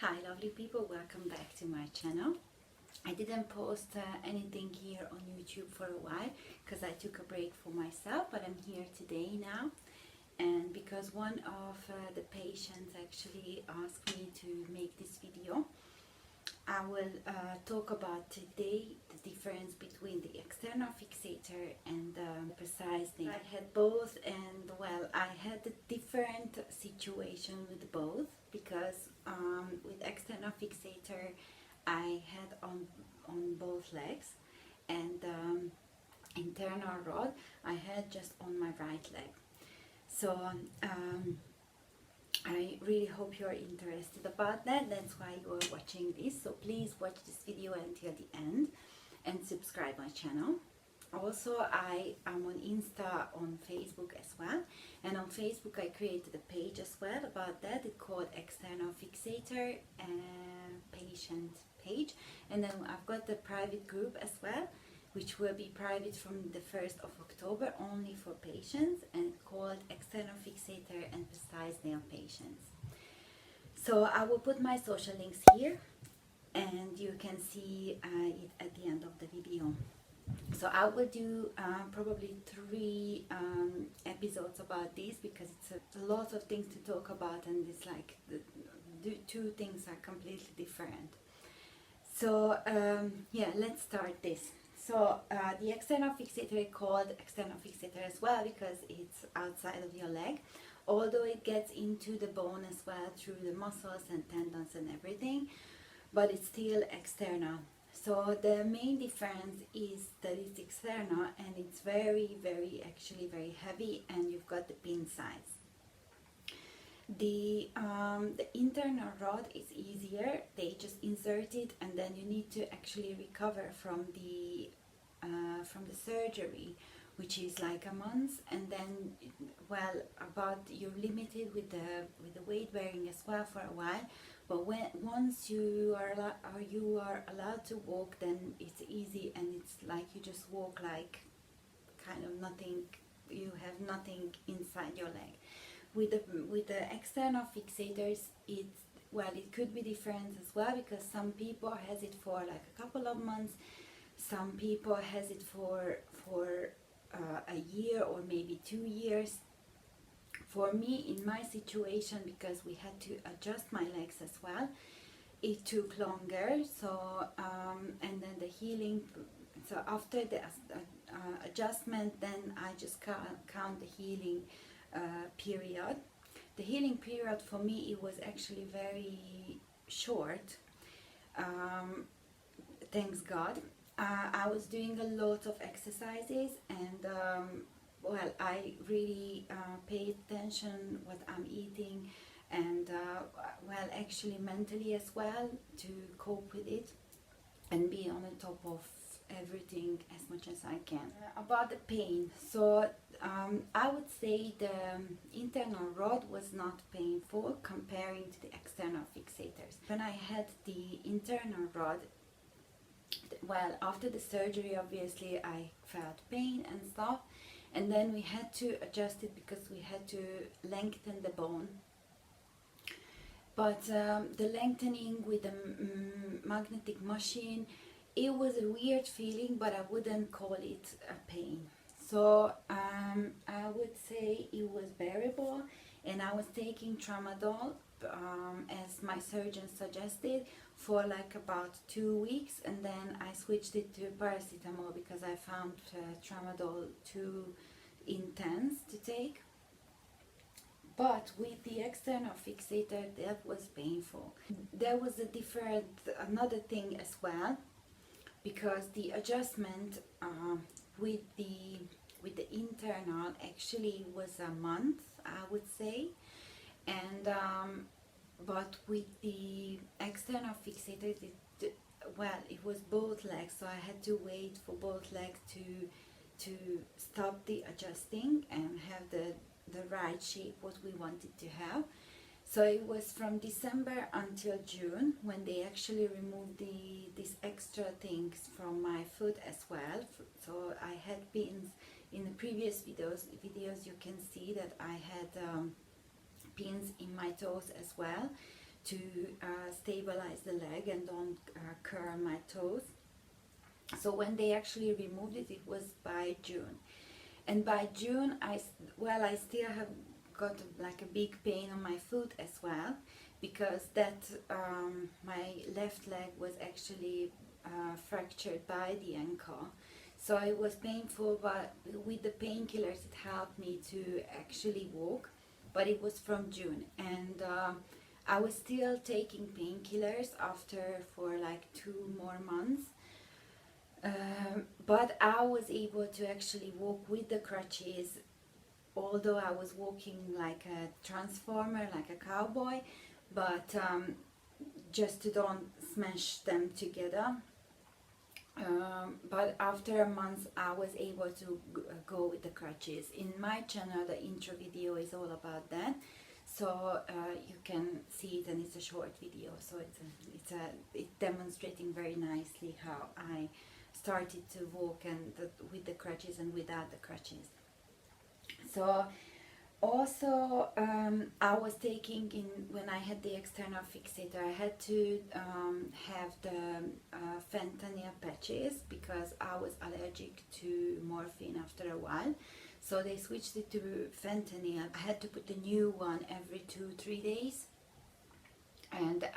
Hi lovely people, welcome back to my channel. I didn't post anything here on YouTube for a while because I took a break for myself, but I'm here today now, and because one of the patients actually asked me to make this video, I will talk about today the difference between the external fixator and the Precice nail. I had both, and well, I had a different situation with both because with external fixator I had on both legs, and internal rod I had just on my right leg. So I really hope you're interested about that. That's why you are watching this. So please watch this video until the end and subscribe my channel. Also, I am on Insta, on Facebook as well, and on Facebook I created a page as well about that. It's called External Fixator Patient page, and then I've got the private group as well, which will be private from the 1st of October, only for patients, and called External Fixator and Precice Nail Patients. So I will put my social links here, and you can see it at the end of the video. So I will do probably 3 episodes about this, because it's a lot of things to talk about, and it's like the two things are completely different. So yeah, let's start this. So the external fixator is called external fixator as well because it's outside of your leg, although it gets into the bone as well through the muscles and tendons and everything, but it's still external. So the main difference is that it's external, and it's very very heavy, and you've got the pin size. The internal rod is easier. They just insert it, and then you need to actually recover from the surgery, which is like a month, and then well, about you're limited with the weight bearing as well for a while. But once you are allowed to walk, then it's easy, and it's like you just walk like kind of nothing. You have nothing inside your leg. With the external fixators, it could be different as well, because some people has it for like a couple of months, some people has it for a year or maybe 2 years. For me, in my situation, because we had to adjust my legs as well, it took longer. So and then the healing, so after the adjustment, then I just count the healing period. The healing period for me, it was actually very short, thanks God. I was doing a lot of exercises, and well, I really paid attention what I'm eating, and well, actually mentally as well, to cope with it and be on the top of everything as much as I can. About the pain, so I would say the internal rod was not painful comparing to the external fixators. When I had the internal rod, well, after the surgery, obviously I felt pain and stuff, and then we had to adjust it because we had to lengthen the bone. But the lengthening with the magnetic machine, it was a weird feeling, but I wouldn't call it a pain. So I would say it was bearable, and I was taking tramadol as my surgeon suggested for like about 2 weeks, and then I switched it to paracetamol because I found tramadol too intense to take. But with the external fixator, that was painful. There was another thing as well, because the adjustment with the internal actually was a month, I would say, and but with the external fixator, well, it was both legs, so I had to wait for both legs to stop the adjusting and have the right shape what we wanted to have. So it was from December until June when they actually removed these extra things from my foot as well. So I had pins in the previous videos. You can see that I had pins in my toes as well, to stabilize the leg and don't curl my toes. So when they actually removed it, it was by June. And by June, I still have got like a big pain on my foot as well, because that my left leg was actually fractured by the ankle. So it was painful, but with the painkillers it helped me to actually walk. But it was from June, and I was still taking painkillers after for like 2 more months. But I was able to actually walk with the crutches, although I was walking like a transformer, like a cowboy, but just to don't smash them together. But after a month I was able to go with the crutches. In my channel the intro video is all about that, so you can see it, and it's a short video, so it's demonstrating very nicely how I started to walk and with the crutches and without the crutches. So also I was taking in, when I had the external fixator, I had to have the fentanyl patches because I was allergic to morphine after a while. So they switched it to fentanyl. I had to put a new one every 2-3 days. And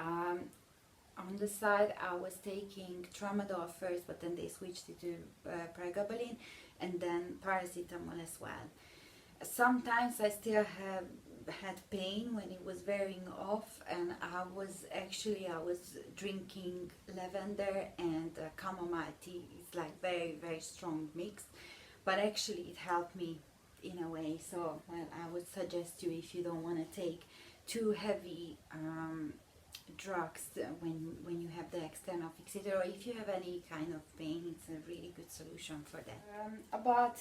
on the side I was taking tramadol first, but then they switched it to pregabalin and then paracetamol as well. Sometimes I still had pain when it was wearing off, and I was drinking lavender and chamomile tea. It's like very, very strong mix, but actually it helped me in a way. So well, I would suggest you, if you don't want to take too heavy drugs when you have the external fixator, or if you have any kind of pain, it's a really good solution for that. About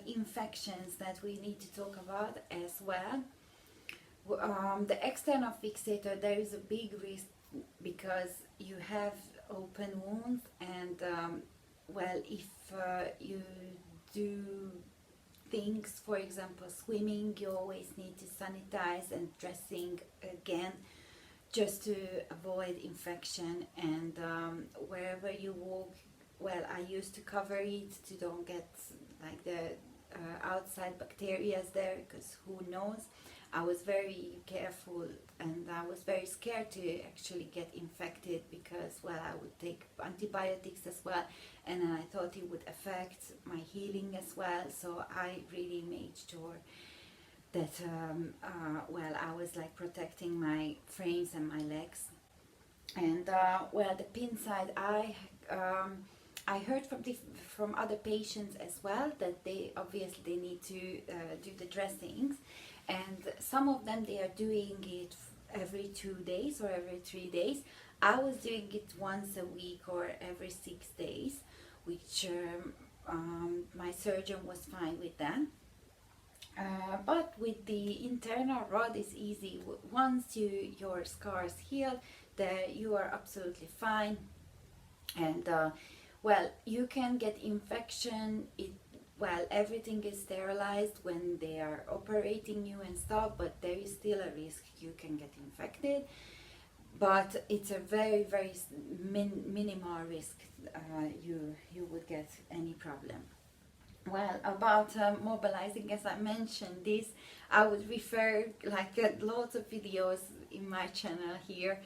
infections that we need to talk about as well. The external fixator, there is a big risk because you have open wounds, and if you do things, for example swimming, you always need to sanitize and dressing again, just to avoid infection. And wherever you walk, I used to cover it to don't get like the outside bacteria there, because who knows. I was very careful, and I was very scared to actually get infected, because I would take antibiotics as well, and I thought it would affect my healing as well. So I really made sure that I was like protecting my frames and my legs. And the pin side, I heard from other patients as well that they obviously need to do the dressings, and some of them they are doing it every 2 days or every 3 days. I was doing it once a week or every 6 days, which my surgeon was fine with that. But with the internal rod is easy. Once your scars heal, you are absolutely fine. And you can get infection. Everything is sterilized when they are operating you and stuff, but there is still a risk you can get infected. But it's a very, very minimal risk you would get any problem. About mobilizing, as I mentioned this, I would refer lots of videos in my channel here.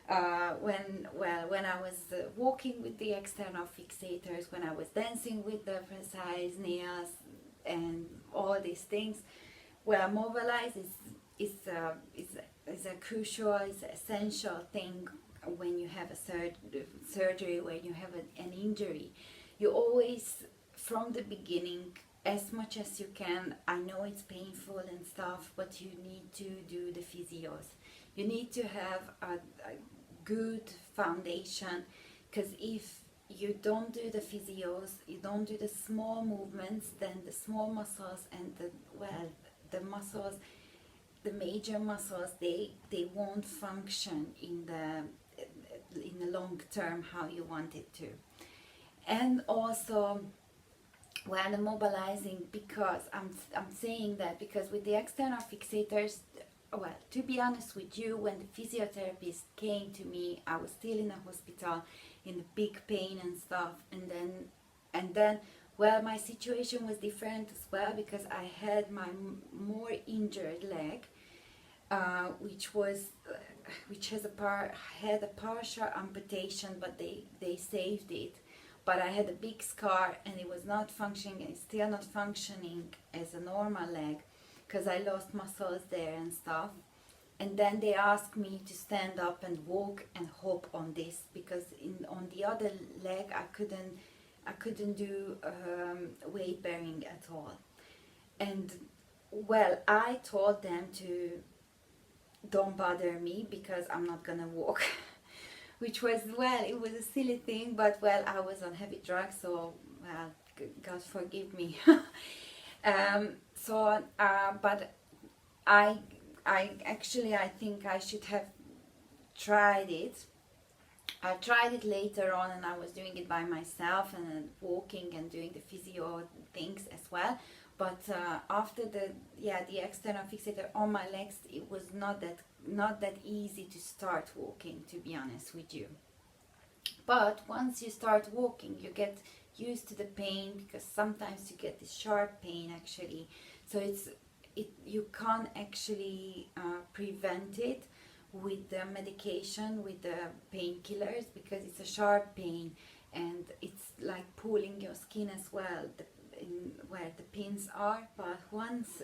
When I was walking with the external fixators, when I was dancing with the Precice nails and all these things. Mobilize is a crucial, is an essential thing when you have a surgery, when you have an injury. You always, from the beginning, as much as you can, I know it's painful and stuff, but you need to do the physios. You need to have a good foundation, because if you don't do the physios, you don't do the small movements, then the small muscles and the muscles, the major muscles, they won't function in the long term how you want it to. And also the mobilizing, because I'm saying that because with the external fixators, well, to be honest with you, when the physiotherapist came to me, I was still in the hospital in the big pain and stuff, and then well, my situation was different as well, because I had my more injured leg, which had a partial amputation, but they saved it. But I had a big scar, and it was not functioning, and it's still not functioning as a normal leg, because I lost muscles there and stuff. And then they asked me to stand up and walk and hop on this, because on the other leg I couldn't do weight bearing at all. And well, I told them to don't bother me because I'm not gonna walk. Which was, well, it was a silly thing, but well, I was on heavy drugs, so well, God forgive me. But I think I should have tried it. I tried it later on, and I was doing it by myself and walking and doing the physio things as well. But after the external fixator on my legs, it was not that easy to start walking, to be honest with you. But once you start walking, you get used to the pain, because sometimes you get this sharp pain actually. So you can't actually prevent it with the medication, with the painkillers, because it's a sharp pain, and it's like pulling your skin as well, where the pins are. But once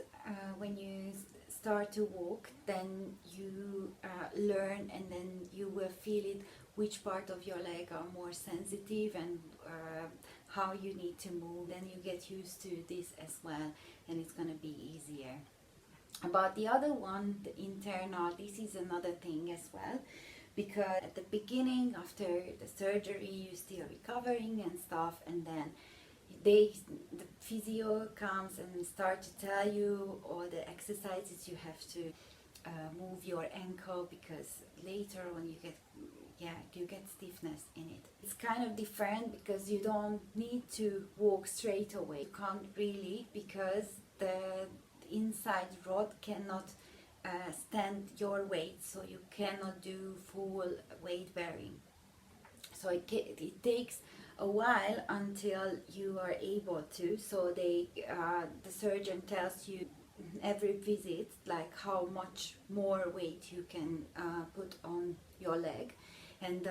when you start to walk, then you learn, and then you will feel it, which part of your leg are more sensitive, and how you need to move. Then you get used to this as well, and it's gonna be easier. About the other one, the internal, this is another thing as well, because at the beginning, after the surgery, you're still recovering and stuff, and then the physio comes and start to tell you all the exercises you have to move your ankle, because later on you get stiffness in it. It's kind of different, because you don't need to walk straight away. You can't really, because the inside rod cannot stand your weight, so you cannot do full weight bearing. So it takes a while until you are able to. So the surgeon tells you every visit like how much more weight you can put on your leg, and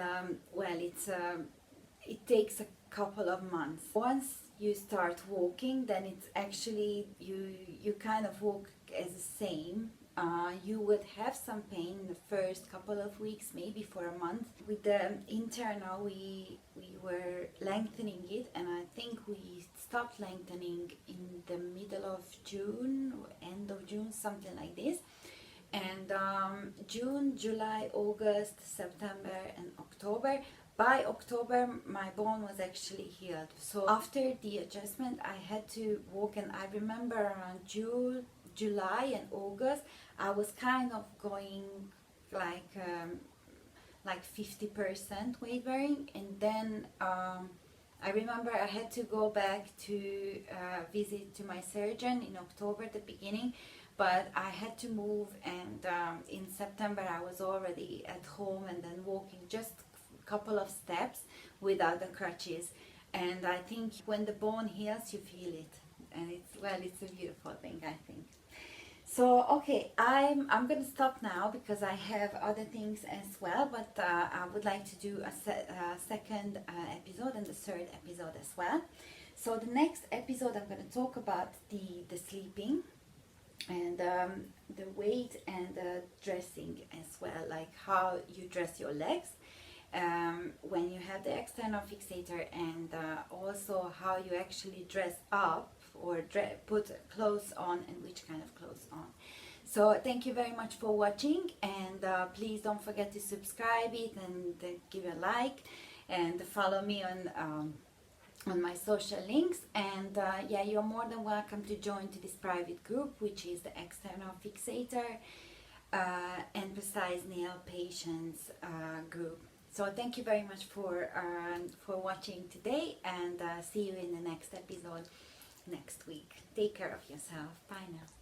well, it takes a couple of months. Once you start walking, then it's actually you kind of walk as the same. You would have some pain in the first couple of weeks, maybe for a month. With the internal, we were lengthening it, and I think we stopped lengthening in the middle of June, end of June, something like this. And June, July, August, September and October. By October, my bone was actually healed. So after the adjustment, I had to walk, and I remember around July and August, I was kind of going like 50% weight bearing, and then I remember I had to go back to visit to my surgeon in October at the beginning, but I had to move, and in September I was already at home and then walking just couple of steps without the crutches. And I think when the bone heals, you feel it, and it's a beautiful thing, I think. So okay, I'm gonna stop now because I have other things as well, but I would like to do a second episode and the third episode as well. So the next episode, I'm gonna talk about the sleeping and the weight and the dressing as well, like how you dress your legs when you have the external fixator, and also how you actually dress up or put clothes on, and which kind of clothes on. So thank you very much for watching, and please don't forget to subscribe it and give a like, and follow me on my social links. And yeah, you're more than welcome to join to this private group, which is the external fixator and Precice nail patients group. So thank you very much for watching today, and see you in the next episode next week. Take care of yourself. Bye now.